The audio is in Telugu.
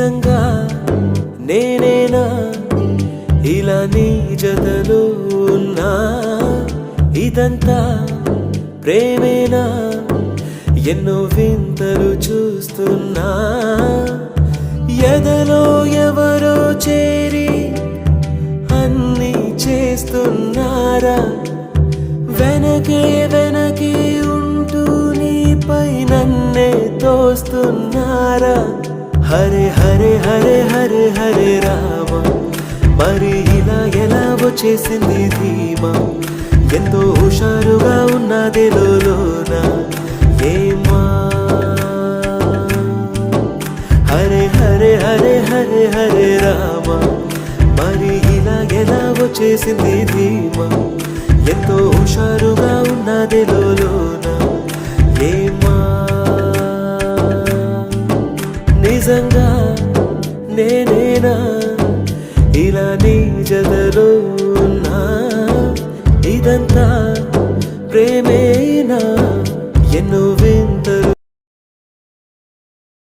నిజంగా నేనేనా ఇలా నీ జతలో ఉన్నా ఇదంతా ప్రేమేనా ఎన్నో వింతలు చూస్తున్నా ఎదలో ఎవరో చేరి అన్నీ చేస్తున్నారా వెనకే వెనకే ఉంటూ నీపై నన్నే తోస్తున్నారా హరే హరే హరే హరే హరే రామ మరి ఇలా ఎలా వచ్చేసింది ధీమా ఎంతో హుషారుగా ఉన్నదే లోన ఏమా హరే హరే హరే హరే హరే రామ మరి ఇలా ఎలా వచ్చేసింది ధీమా ఎంతో హుషారుగా ఉన్నదే లోన ఏమా నిజంగా నేనేనా ఇలా నీ జతలో ఉన్నా ఇదంతా ప్రేమేనా ఎన్నో